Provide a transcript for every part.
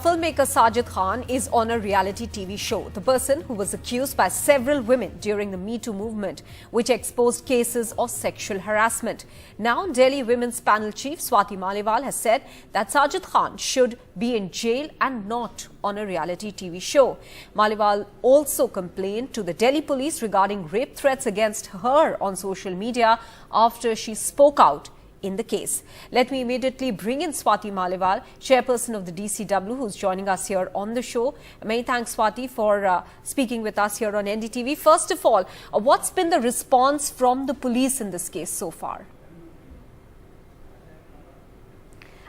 filmmaker Sajid Khan is on a reality TV show. The person who was accused by several women during the MeToo movement, which exposed cases of sexual harassment. Now, Delhi Women's Panel Chief Swati Maliwal has said that Sajid Khan should be in jail and not on a reality TV show. Maliwal also complained to the Delhi police regarding rape threats against her on social media after she spoke out in the case. Let me immediately bring in Swati Maliwal, chairperson of the DCW, who's joining us here on the show. Many thanks, Swati, for speaking with us here on NDTV. First of all, what's been the response from the police in this case so far?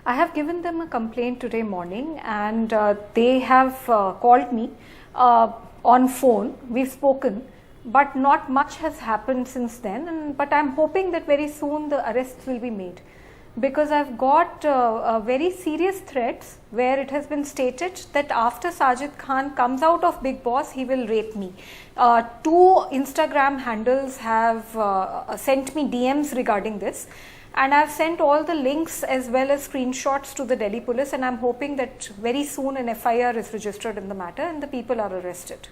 I have given them a complaint today morning, and they have called me on phone. We've spoken, but not much has happened since then. But I'm hoping that very soon the arrests will be made, because I've got very serious threats where it has been stated that after Sajid Khan comes out of Big Boss, he will rape me. Two Instagram handles have sent me DMs regarding this, and I've sent all the links as well as screenshots to the Delhi police, and I'm hoping that very soon an FIR is registered in the matter and the people are arrested.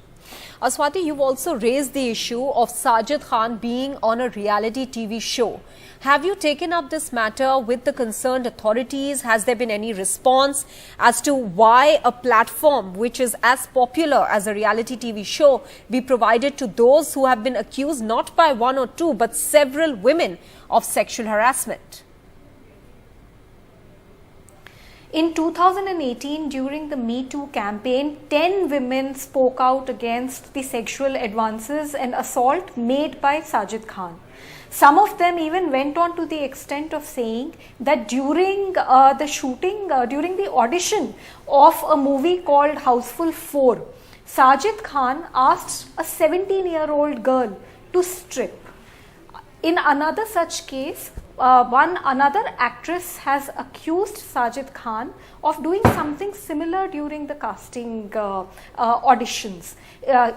Swati, you've also raised the issue of Sajid Khan being on a reality TV show. Have you taken up this matter with the concerned authorities? Has there been any response as to why a platform which is as popular as a reality TV show be provided to those who have been accused not by one or two but several women of sexual harassment? In 2018, during the MeToo campaign, 10 women spoke out against the sexual advances and assault made by Sajid Khan. Some of them even went on to the extent of saying that during the shooting, during the audition of a movie called Houseful 4, Sajid Khan asked a 17-year-old girl to strip. In another such case, another actress has accused Sajid Khan of doing something similar during the casting auditions.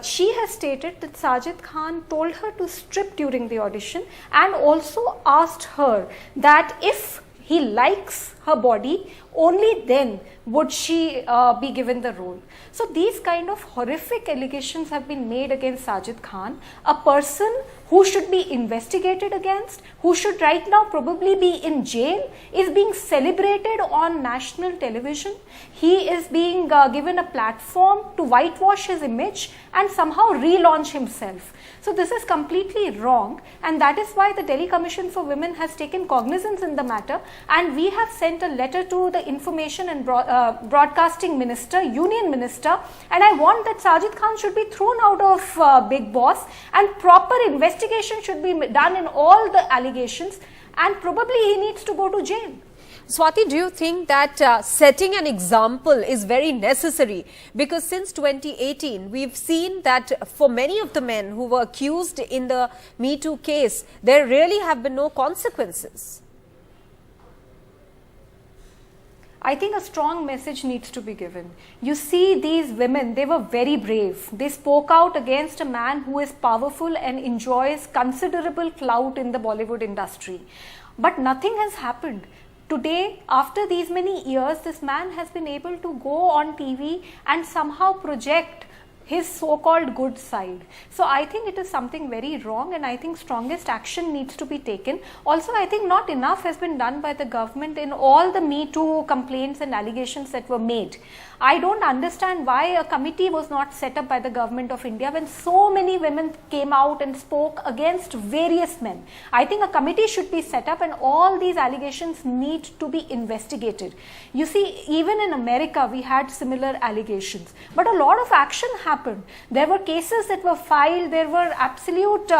She has stated that Sajid Khan told her to strip during the audition and also asked her that if he likes her body, only then would she be given the role. So these kind of horrific allegations have been made against Sajid Khan, a person who should be investigated against, who should right now probably be in jail, is being celebrated on national television. He is being given a platform to whitewash his image and somehow relaunch himself. So this is completely wrong, and that is why the Delhi Commission for Women has taken cognizance in the matter, and we have sent a letter to the Information and Broadcasting Minister, Union Minister, and I want that Sajid Khan should be thrown out of Big Boss and proper investigation should be done in all the allegations, and probably he needs to go to jail. Swati, do you think that setting an example is very necessary? Because since 2018, we've seen that for many of the men who were accused in the MeToo case, there really have been no consequences. I think a strong message needs to be given. You see, these women, they were very brave. They spoke out against a man who is powerful and enjoys considerable clout in the Bollywood industry. But nothing has happened. Today, after these many years, this man has been able to go on TV and somehow project his so-called good side. So I think it is something very wrong, and I think strongest action needs to be taken. Also, I think not enough has been done by the government in all the MeToo complaints and allegations that were made. I don't understand why a committee was not set up by the government of India when so many women came out and spoke against various men. I think a committee should be set up and all these allegations need to be investigated. You see, even in America, we had similar allegations, but a lot of action happened. There were cases that were filed, there were absolute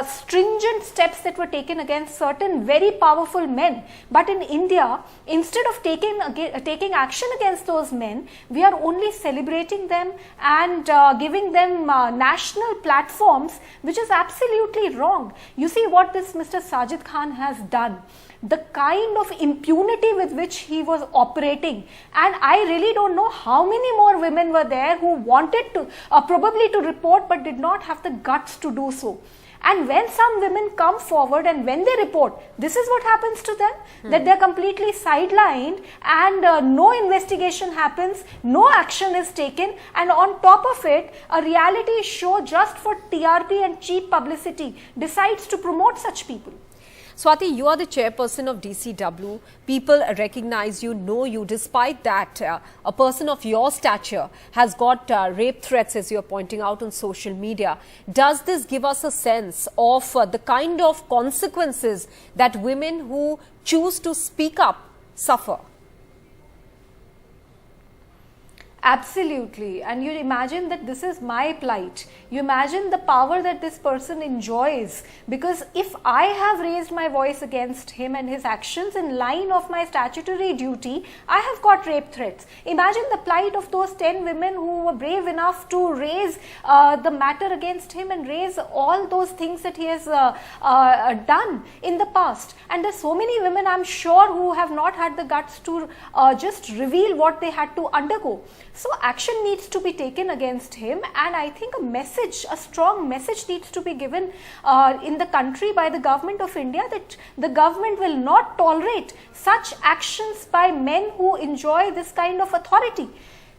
stringent steps that were taken against certain very powerful men. But in India, instead of taking action against those men, we are only celebrating them and giving them national platforms, which is absolutely wrong. You see what this Mr. Sajid Khan has done, the kind of impunity with which he was operating, and I really don't know how many more women were there who wanted to probably to report but did not have the guts to do so. And when some women come forward and when they report, this is what happens to them, that they're completely sidelined and no investigation happens, no action is taken, and on top of it, a reality show just for TRP and cheap publicity decides to promote such people. Swati, you are the chairperson of DCW. People recognize you, know you. Despite that, a person of your stature has got rape threats, as you're pointing out on social media. Does this give us a sense of the kind of consequences that women who choose to speak up suffer? Absolutely. And you imagine that this is my plight. You imagine the power that this person enjoys, because if I have raised my voice against him and his actions in line of my statutory duty, I have got rape threats. Imagine the plight of those 10 women who were brave enough to raise the matter against him and raise all those things that he has done in the past. And there's so many women, I'm sure, who have not had the guts to just reveal what they had to undergo. So action needs to be taken against him, and I think a strong message needs to be given in the country by the government of India, that the government will not tolerate such actions by men who enjoy this kind of authority.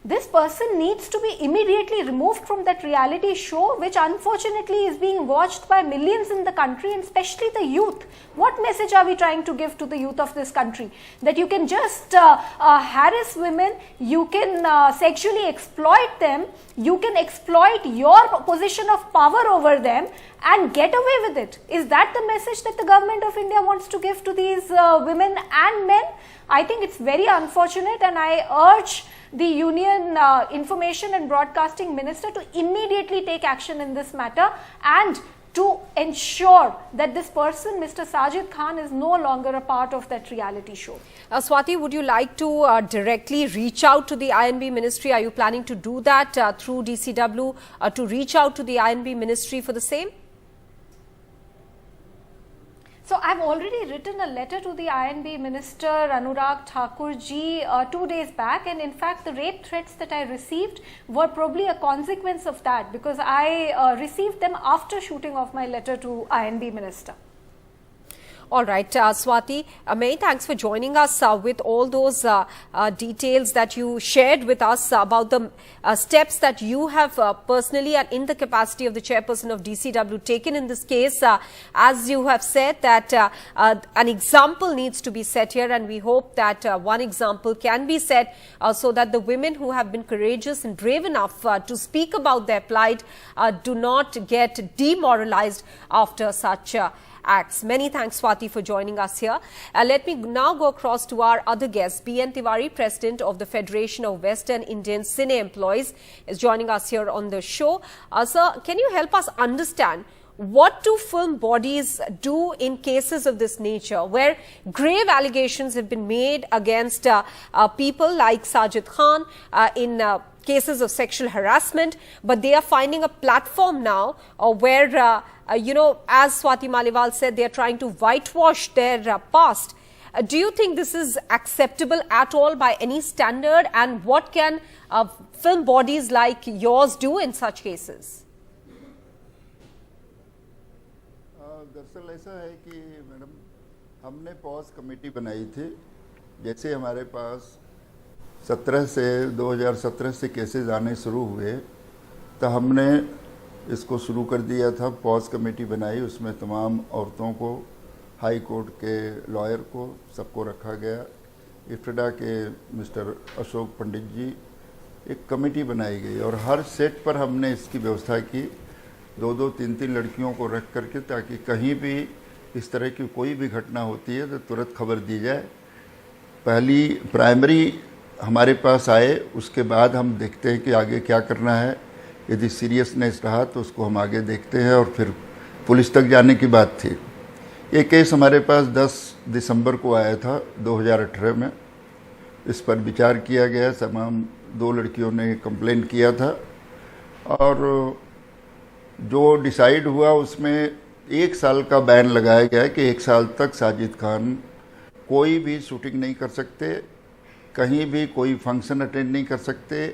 This person needs to be immediately removed from that reality show, which unfortunately is being watched by millions in the country, and especially the youth. What message are we trying to give to the youth of this country? That you can just harass women, you can sexually exploit them, you can exploit your position of power over them and get away with it. Is that the message that the government of India wants to give to these women and men? I think it's very unfortunate, and I urge the Union Information and Broadcasting Minister to immediately take action in this matter and to ensure that this person, Mr. Sajid Khan, is no longer a part of that reality show. Swati, would you like to directly reach out to the INB Ministry? Are you planning to do that through DCW, to reach out to the INB Ministry for the same? So I've already written a letter to the INB Minister Anurag Thakur ji 2 days back, and in fact the rape threats that I received were probably a consequence of that, because I received them after shooting off my letter to INB Minister. All right, Swati, many thanks for joining us with all those details that you shared with us about the steps that you have personally and in the capacity of the chairperson of DCW taken in this case. As you have said, that an example needs to be set here, and we hope that one example can be set so that the women who have been courageous and brave enough to speak about their plight do not get demoralized after such acts. Many thanks, Swati, for joining us here. Let me now go across to our other guest. B.N. Tiwari, President of the Federation of Western Indian Cine Employees, is joining us here on the show. Sir, can you help us understand what do film bodies do in cases of this nature, where grave allegations have been made against people like Sajid Khan in cases of sexual harassment, but they are finding a platform now where you know, as Swati Maliwal said, they are trying to whitewash their past. Do you think this is acceptable at all by any standard, and what can film bodies like yours do in such cases? दरअसल ऐसा है कि madam, हमने pause committee बनाई थी। जैसे हमारे पास 2017 से केसेस आने शुरू हुए, तो हमने इसको शुरू कर दिया था। पॉज कमेटी बनाई, उसमें तमाम औरतों को, हाई कोर्ट के लॉयर को, सबको रखा गया। इफ्टा के मिस्टर अशोक पंडित जी, एक कमेटी बनाई गई और हर सेट पर हमने इसकी व्यवस्था की, 2-2, 3-3 लड़कियों को रख करके, ताकि कहीं भी इस तरह की कोई भी घटना होती है तो तुरंत खबर दी जाए। पहली प्राइमरी हमारे पास आए, उसके बाद हम देखते हैं कि आगे क्या करना है। यदि सीरियसनेस रहा तो उसको हम आगे देखते हैं, और फिर पुलिस तक जाने की बात थी। ये केस हमारे पास 10 दिसंबर को आया था 2018 में। इस पर विचार किया गया, तमाम 2 लड़कियों ने कंप्लेन किया था, और जो डिसाइड हुआ उसमें 1 साल का बैन लगाया गया कि 1 साल तक साजिद खान कोई भी शूटिंग नहीं कर सकते, कहीं भी कोई फंक्शन अटेंड नहीं कर सकते,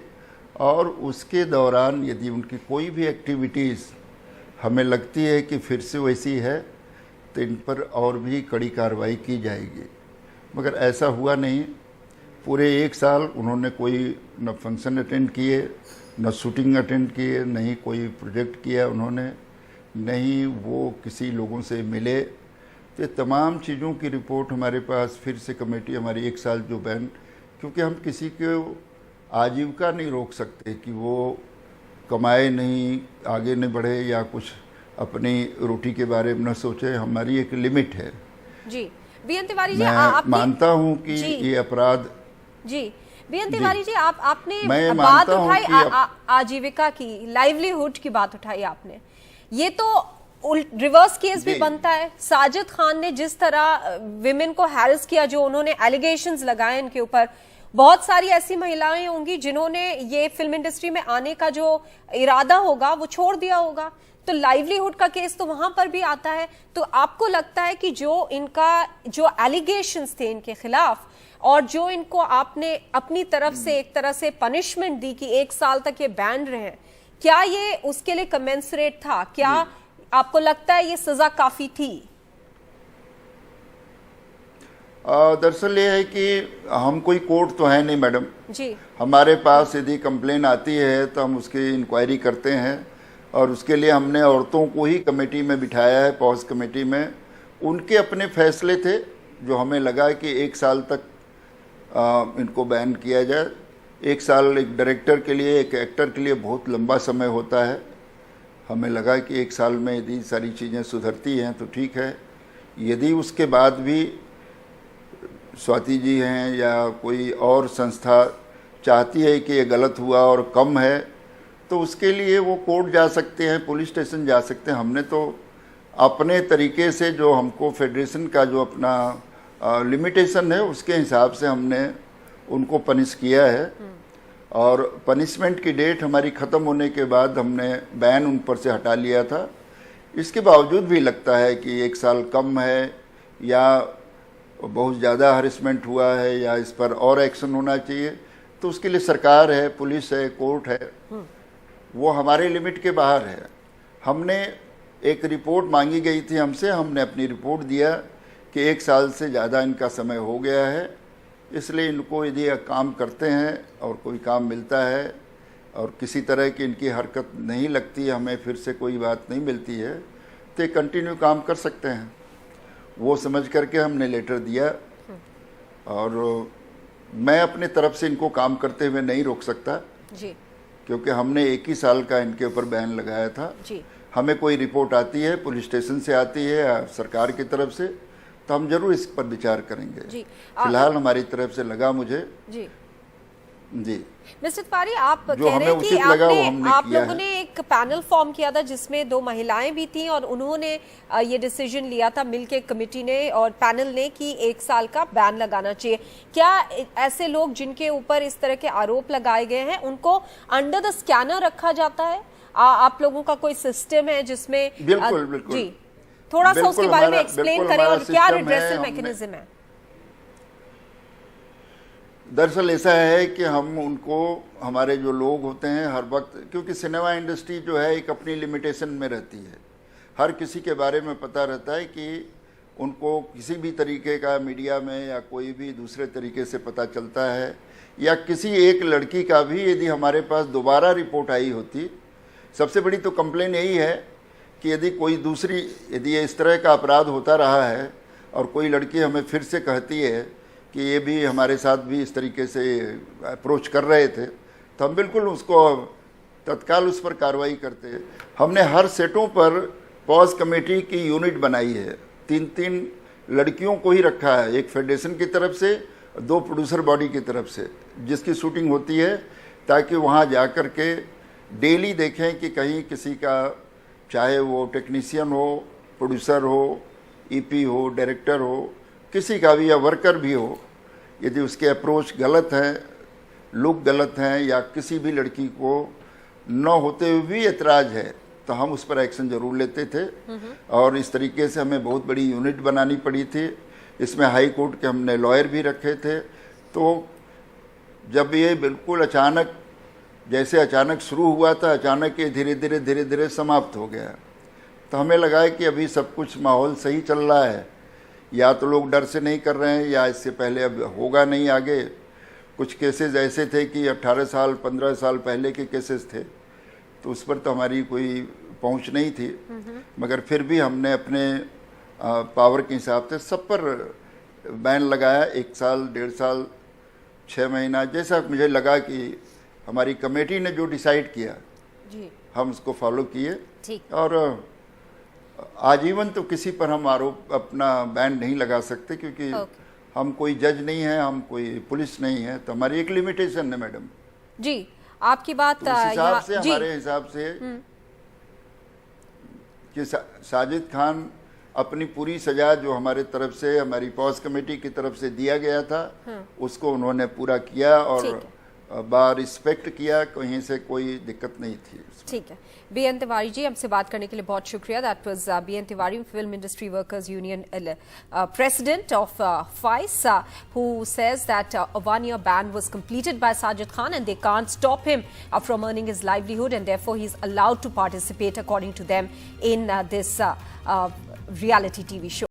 और उसके दौरान यदि उनकी कोई भी एक्टिविटीज़ हमें लगती है कि फिर से वैसी है तो इन पर और भी कड़ी कार्रवाई की जाएगी, मगर ऐसा हुआ नहीं। पूरे 1 साल उन्होंने कोई न फंक्शन अटेंड किए, न शूटिंग अटेंड किए, नहीं कोई प्रोजेक्ट किया उन्होंने, नहीं वो किसी लोगों से मिले। तो तमाम चीज़ों की रिपोर्ट हमारे पास फिर से कमेटी हमारी 1 साल जो बैन, क्योंकि हम किसी को आजीविका नहीं रोक सकते कि वो कमाए नहीं, आगे नहीं बढ़े या कुछ अपनी रोटी के बारे में न सोचे। हमारी एक लिमिट है। जी बीएन तिवारी जी, मैं मानता हूँ कि ये अपराध। जी बीएन तिवारी जी, आपने मैं बात मानता हूँ उठाई कि आजीविका की, लाइवलीहुड की बात उठाई आपने। ये तो रिवर्स केस भी बनता है। साजिद खान ने जिस तरह विमेन को हैरेस किया, जो उन्होंने एलिगेशंस लगाए इनके ऊपर, बहुत सारी ऐसी महिलाएं होंगी जिन्होंने ये फिल्म इंडस्ट्री में आने का जो इरादा होगा वो छोड़ दिया होगा। तो लाइवलीहुड का केस तो वहां पर भी आता है। तो आपको लगता है कि जो इनका जो एलिगेशंस थे इनके खिलाफ, और जो इनको आपने अपनी तरफ से एक तरह से पनिशमेंट दी कि 1 साल तक ये बैन रहे, क्या ये उसके लिए कमेंसरेट था? क्या आपको लगता है ये सजा काफी थी? दरअसल ये है कि हम कोई कोर्ट तो है नहीं मैडम जी। हमारे पास यदि कंप्लेन आती है तो हम उसकी इंक्वायरी करते हैं, और उसके लिए हमने औरतों को ही कमेटी में बिठाया है, पॉज कमेटी में। उनके अपने फैसले थे, जो हमें लगा कि 1 साल तक इनको बैन किया जाए। 1 साल एक डायरेक्टर के लिए, एक एक्टर के लिए बहुत लंबा समय होता है। हमें लगा कि 1 साल में यदि सारी चीज़ें सुधरती हैं तो ठीक है। यदि उसके बाद भी स्वाति जी हैं या कोई और संस्था चाहती है कि ये गलत हुआ और कम है, तो उसके लिए वो कोर्ट जा सकते हैं, पुलिस स्टेशन जा सकते हैं। हमने तो अपने तरीके से, जो हमको फेडरेशन का जो अपना लिमिटेशन है उसके हिसाब से हमने उनको पनिश किया है। और पनिशमेंट की डेट हमारी ख़त्म होने के बाद हमने बैन उन पर से हटा लिया था। इसके बावजूद भी लगता है कि 1 साल कम है या बहुत ज़्यादा हरेसमेंट हुआ है या इस पर और एक्शन होना चाहिए, तो उसके लिए सरकार है, पुलिस है, कोर्ट है, वो हमारे लिमिट के बाहर है। हमने एक रिपोर्ट मांगी गई थी हमसे, हमने अपनी रिपोर्ट दिया कि 1 साल से ज़्यादा इनका समय हो गया है, इसलिए इनको यदि काम करते हैं और कोई काम मिलता है और किसी तरह की इनकी हरकत नहीं लगती, हमें फिर से कोई बात नहीं मिलती है, तो कंटिन्यू काम कर सकते हैं। वो समझ करके हमने लेटर दिया, और मैं अपने तरफ से इनको काम करते हुए नहीं रोक सकता जी, क्योंकि हमने 1 ही साल का इनके ऊपर बैन लगाया था जी। हमें कोई रिपोर्ट आती है, पुलिस स्टेशन से आती है या सरकार की तरफ से, तो हम जरूर इस पर विचार करेंगे। जी। फिलहाल हमारी तरफ से लगा मुझे जी जी मिस्टर तिवारी, आप जो कह रहे हमें हैं कि उचित लगा वो हमने आप किया लोगों है। ने एक पैनल फॉर्म किया था जिसमें 2 महिलाएं भी थीं और उन्होंने ये डिसीजन लिया था मिलके, कमेटी ने और पैनल ने, कि 1 साल का बैन लगाना चाहिए। क्या ऐसे लोग जिनके ऊपर इस तरह के आरोप लगाए गए हैं उनको अंडर द स्कैनर रखा जाता है? आप लोगों का कोई सिस्टम है जिसमें? बिल्कुल बिल्कुल जी, थोड़ा सा उसके बारे में एक्सप्लेन करें और क्या रिड्रेसल मैकेनिज्म है? दरअसल ऐसा है कि हम उनको, हमारे जो लोग होते हैं हर वक्त, क्योंकि सिनेमा इंडस्ट्री जो है एक अपनी लिमिटेशन में रहती है, हर किसी के बारे में पता रहता है कि उनको किसी भी तरीके का मीडिया में या कोई भी दूसरे तरीके से पता चलता है, या किसी एक लड़की का भी यदि हमारे पास दोबारा रिपोर्ट आई होती। सबसे बड़ी तो कंप्लेन यही है कि यदि कोई दूसरी, यदि इस तरह का अपराध होता रहा है और कोई लड़की हमें फिर से कहती है कि ये भी हमारे साथ भी इस तरीके से अप्रोच कर रहे थे, तो हम बिल्कुल उसको तत्काल उस पर कार्रवाई करते हैं। हमने हर सेटों पर पॉज कमेटी की यूनिट बनाई है, 3-3 लड़कियों को ही रखा है, एक फेडरेशन की तरफ से, 2 प्रोड्यूसर बॉडी की तरफ से, जिसकी शूटिंग होती है, ताकि वहाँ जा कर के डेली देखें कि कहीं किसी का, चाहे वो टेक्नीशियन हो, प्रोड्यूसर हो, ईपी हो, डायरेक्टर हो, किसी का भी या वर्कर भी हो, यदि उसके अप्रोच गलत है, लुक गलत हैं, या किसी भी लड़की को न होते हुए भी एतराज़ है, तो हम उस पर एक्शन जरूर लेते थे। और इस तरीके से हमें बहुत बड़ी यूनिट बनानी पड़ी थी। इसमें हाई कोर्ट के हमने लॉयर भी रखे थे। तो जब ये बिल्कुल अचानक, जैसे अचानक शुरू हुआ था, अचानक ये धीरे धीरे समाप्त हो गया। तो हमें लगा है कि अभी सब कुछ माहौल सही चल रहा है, या तो लोग डर से नहीं कर रहे हैं या इससे पहले अब होगा नहीं आगे। कुछ केसेस ऐसे थे कि 18 साल 15 साल पहले के केसेस थे, तो उस पर तो हमारी कोई पहुंच नहीं थी, मगर फिर भी हमने अपने पावर के हिसाब से सब पर बैन लगाया। 1 साल 1.5 साल 6 महीना, जैसा मुझे लगा कि हमारी कमेटी ने जो डिसाइड किया जी, हम उसको फॉलो किए। ठीक। और आजीवन तो किसी पर हम आरोप अपना बैन नहीं लगा सकते, क्योंकि हम कोई जज नहीं है, हम कोई पुलिस नहीं है, तो हमारी एक लिमिटेशन है मैडम जी। आपकी बात तो उस हिसाब से जी, हमारे हिसाब से कि साजिद खान अपनी पूरी सजा जो हमारे तरफ से, हमारी पॉज कमेटी की तरफ से दिया गया था, उसको उन्होंने पूरा किया और बार रिस्पेक्ट किया, कहीं से कोई दिक्कत नहीं थी। ठीक है। बीएन तिवारी जी, हमसे बात करने के लिए बहुत शुक्रिया। That was B N Tiwari, film industry workers union president of FICE, who says that a 1-year ban was completed by Sajid Khan and they can't stop him from earning his livelihood, and therefore he's allowed to participate, according to them, in this reality TV show.